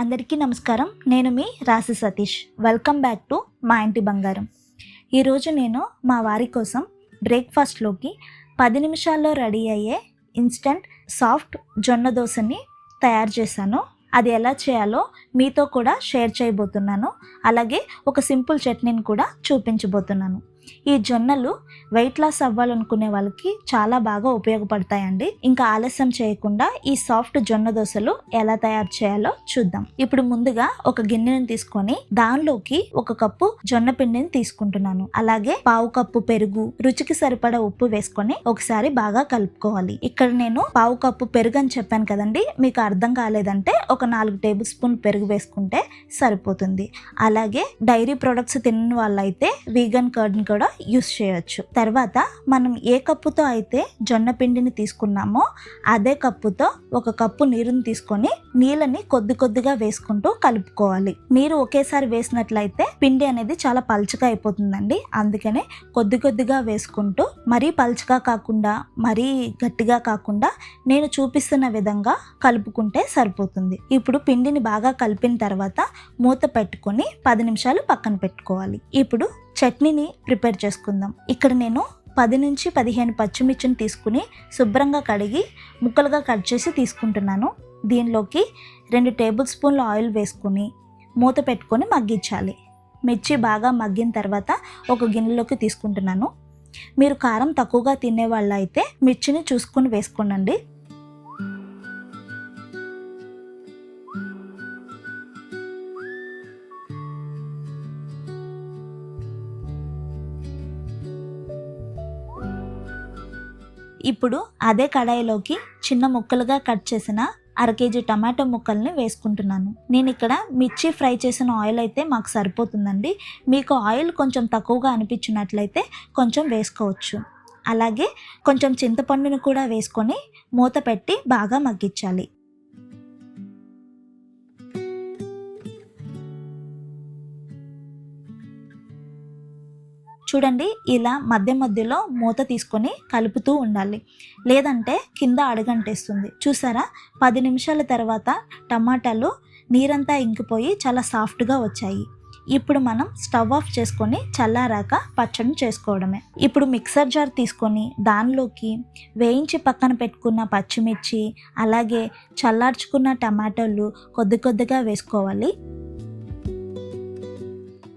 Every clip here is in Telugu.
అందరికీ నమస్కారం. నేను మీ రాశి సతీష్. వెల్కమ్ బ్యాక్ టు మా ఇంటి బంగారం. ఈరోజు నేను మా వారి కోసం బ్రేక్ఫాస్ట్లోకి 10 నిమిషాల్లో రెడీ అయ్యే ఇన్స్టంట్ సాఫ్ట్ జొన్న దోశని తయారు చేశాను. అది ఎలా చేయాలో మీతో కూడా షేర్ చేయబోతున్నాను. అలాగే ఒక సింపుల్ చట్నీని కూడా చూపించబోతున్నాను. ఈ జొన్నలు వెయిట్ లాస్ అవ్వాలనుకునే వాళ్ళకి చాలా బాగా ఉపయోగపడతాయండి. ఇంకా ఆలస్యం చేయకుండా ఈ సాఫ్ట్ జొన్న దోశలు ఎలా తయారు చేయాలో చూద్దాం. ఇప్పుడు ముందుగా ఒక గిన్నెని తీసుకొని దానిలోకి 1 కప్పు జొన్న పిండిని తీసుకుంటున్నాను. అలాగే 1/2 కప్పు పెరుగు, రుచికి సరిపడా ఉప్పు వేసుకొని ఒకసారి బాగా కలుపుకోవాలి. ఇక్కడ నేను 1/2 కప్పు పెరుగు అని చెప్పాను కదండి, మీకు అర్థం కాలేదంటే ఒక 4 టేబుల్ స్పూన్ పెరుగు వేసుకుంటే సరిపోతుంది. అలాగే డైరీ ప్రొడక్ట్స్ తినని వాళ్ళైతే వీగన్ కర్డ్ని కూడా యూస్ చేయొచ్చు. తర్వాత మనం ఏ కప్పుతో అయితే జొన్న పిండిని తీసుకున్నామో అదే కప్పుతో 1 కప్పు నీరుని తీసుకొని నీళ్ళని కొద్దిగా వేసుకుంటూ కలుపుకోవాలి. నీరు ఒకేసారి వేసినట్లయితే పిండి అనేది చాలా పల్చగా అయిపోతుందండి. అందుకనే కొద్దిగా వేసుకుంటూ మరీ పల్చగా కాకుండా మరీ గట్టిగా కాకుండా నేను చూపిస్తున్న విధంగా కలుపుకుంటే సరిపోతుంది. ఇప్పుడు పిండిని బాగా కలిపిన తర్వాత మూత పెట్టుకొని 10 నిమిషాలు పక్కన పెట్టుకోవాలి. ఇప్పుడు చట్నీని ప్రిపేర్ చేసుకుందాం. ఇక్కడ నేను 10 నుంచి 15 పచ్చిమిర్చిని తీసుకుని శుభ్రంగా కడిగి ముక్కలుగా కట్ చేసి తీసుకుంటున్నాను. దీనిలోకి 2 టేబుల్ స్పూన్ల ఆయిల్ వేసుకుని మూత పెట్టుకొని మగ్గించాలి. మిర్చి బాగా మగ్గిన తర్వాత ఒక గిన్నెలోకి తీసుకుంటున్నాను. మీరు కారం తక్కువగా తినే వాళ్ళు అయితే మిర్చిని చూసుకుని వేసుకోండి. ఇప్పుడు అదే కడాయిలోకి చిన్న ముక్కలుగా కట్ చేసిన 1/2 కేజీ టమాటో ముక్కల్ని వేసుకుంటున్నాను. నేను ఇక్కడ మిర్చి ఫ్రై చేసిన ఆయిల్ అయితే మాకు సరిపోతుందండి. మీకు ఆయిల్ కొంచెం తక్కువగా అనిపించినట్లయితే కొంచెం వేసుకోవచ్చు. అలాగే కొంచెం చింతపండును కూడా వేసుకొని మూత పెట్టి బాగా మగ్గించాలి. చూడండి, ఇలా మధ్యలో మూత తీసుకొని కలుపుతూ ఉండాలి, లేదంటే కింద అడుగంటేస్తుంది. చూసారా, 10 నిమిషాల తర్వాత టమాటాలు నీరంతా ఇంకిపోయి చాలా సాఫ్ట్గా వచ్చాయి. ఇప్పుడు మనం స్టవ్ ఆఫ్ చేసుకొని చల్లారాక పచ్చడి చేసుకోవడమే. ఇప్పుడు మిక్సర్ జార్ తీసుకొని దానిలోకి వేయించి పక్కన పెట్టుకున్న పచ్చిమిర్చి అలాగే చల్లార్చుకున్న టమాటాలు కొద్దిగా వేసుకోవాలి.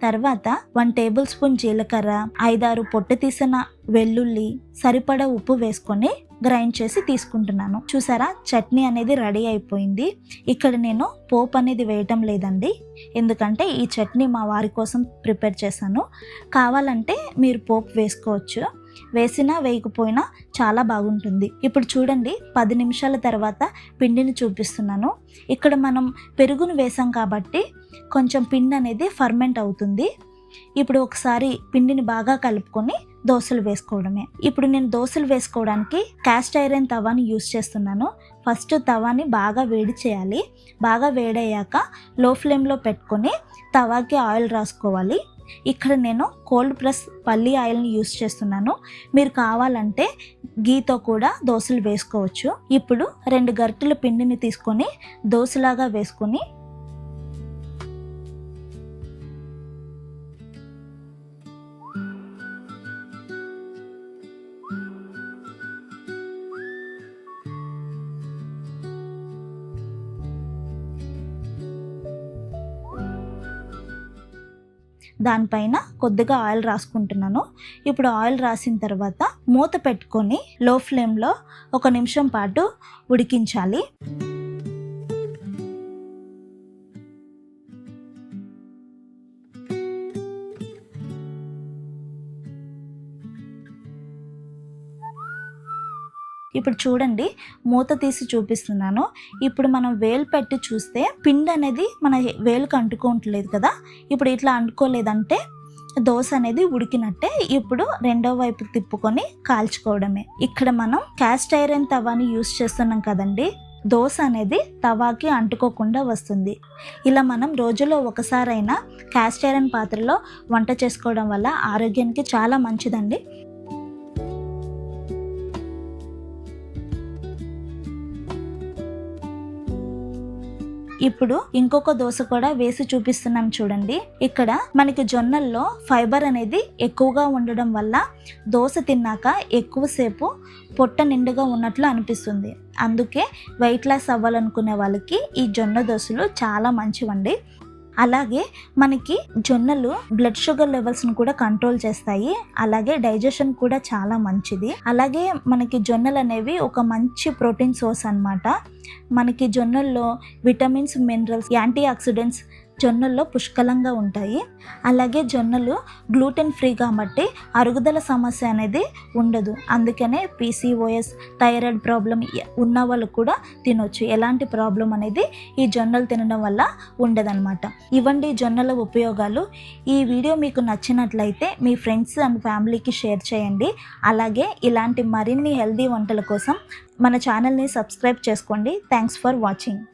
తర్వాత 1 టేబుల్ స్పూన్ జీలకర్ర, 5-6 పొట్టు తీసిన వెల్లుల్లి, సరిపడా ఉప్పు వేసుకొని గ్రైండ్ చేసి తీసుకుంటున్నాను. చూసారా, చట్నీ అనేది రెడీ అయిపోయింది. ఇక్కడ నేను పోపు అనేది వేయటం లేదండి, ఎందుకంటే ఈ చట్నీ మా వారి కోసం ప్రిపేర్ చేశాను. కావాలంటే మీరు పోపు వేసుకోవచ్చు, వేసినా వేయకపోయినా చాలా బాగుంటుంది. ఇప్పుడు చూడండి, 10 నిమిషాల తర్వాత పిండిని చూపిస్తున్నాను. ఇక్కడ మనం పెరుగును వేసాం కాబట్టి కొంచెం పిండి అనేది ఫర్మెంట్ అవుతుంది. ఇప్పుడు ఒకసారి పిండిని బాగా కలుపుకొని దోశలు వేసుకోవడమే. ఇప్పుడు నేను దోశలు వేసుకోవడానికి క్యాస్ట్ ఐరన్ తవాని యూస్ చేస్తున్నాను. ఫస్ట్ తవాని బాగా వేడి చేయాలి. బాగా వేడయ్యాక లో ఫ్లేమ్లో పెట్టుకొని తవాకి ఆయిల్ రాసుకోవాలి. ఇక్కడ నేను కోల్డ్ ప్రెస్ పల్లి ఆయిల్ని యూస్ చేస్తున్నాను. మీరు కావాలంటే గీతో కూడా దోశలు వేసుకోవచ్చు. ఇప్పుడు 2 గరిటెల పిండిని తీసుకొని దోశలాగా వేసుకొని దానిపైన కొద్దిగా ఆయిల్ రాసుకుంటున్నాను. ఇప్పుడు ఆయిల్ రాసిన తర్వాత మూత పెట్టుకొని లో ఫ్లేమ్లో 1 నిమిషం పాటు ఉడికించాలి. ఇప్పుడు చూడండి, మూత తీసి చూపిస్తున్నాను. ఇప్పుడు మనం వేలు పెట్టి చూస్తే పిండి అనేది మన వేలుకు అంటుకోవట్లేదు కదా. ఇప్పుడు ఇట్లా అంటుకోలేదంటే దోశ అనేది ఉడికినట్టే. ఇప్పుడు రెండో వైపు తిప్పుకొని కాల్చుకోవడమే. ఇక్కడ మనం క్యాస్ట్ ఐరన్ తవాని యూస్ చేస్తున్నాం కదండి, దోశ అనేది తవాకి అంటుకోకుండా వస్తుంది. ఇలా మనం రోజులో ఒకసారైనా క్యాస్ట్ ఐరన్ పాత్రలో వంట చేసుకోవడం వల్ల ఆరోగ్యానికి చాలా మంచిదండి. ఇప్పుడు ఇంకొక దోశ కూడా వేసి చూపిస్తున్నాం చూడండి. ఇక్కడ మనకి జొన్నల్లో ఫైబర్ అనేది ఎక్కువగా ఉండడం వల్ల దోశ తిన్నాక ఎక్కువసేపు పొట్ట నిండుగా ఉన్నట్లు అనిపిస్తుంది. అందుకే వెయిట్ లాస్ అవ్వాలనుకునే వాళ్ళకి ఈ జొన్న దోశలు చాలా మంచివండి. అలాగే మనకి జొన్నలు బ్లడ్ షుగర్ లెవెల్స్ను కూడా కంట్రోల్ చేస్తాయి. అలాగే డైజెషన్ కూడా చాలా మంచిది. అలాగే మనకి జొన్నలు అనేవి ఒక మంచి ప్రోటీన్ సోర్స్ అన్నమాట. మనకి జొన్నల్లో విటమిన్స్, మినరల్స్, యాంటీ ఆక్సిడెంట్స్ జొన్నల్లో పుష్కలంగా ఉంటాయి. అలాగే జొన్నలు గ్లూటెన్ ఫ్రీ కాబట్టి అరుగుదల సమస్య అనేది ఉండదు. అందుకనే పీసీఓఎస్, థైరాయిడ్ ప్రాబ్లం ఉన్న వాళ్ళు కూడా తినొచ్చు. ఎలాంటి ప్రాబ్లం అనేది ఈ జొన్నలు తినడం వల్ల ఉండదన్నమాట. ఇవండి జొన్నల ఉపయోగాలు. ఈ వీడియో మీకు నచ్చినట్లయితే మీ ఫ్రెండ్స్ అండ్ ఫ్యామిలీకి షేర్ చేయండి. అలాగే ఇలాంటి మరిన్ని హెల్దీ వంటల కోసం మన ఛానల్ని సబ్స్క్రైబ్ చేసుకోండి. Thanks for watching.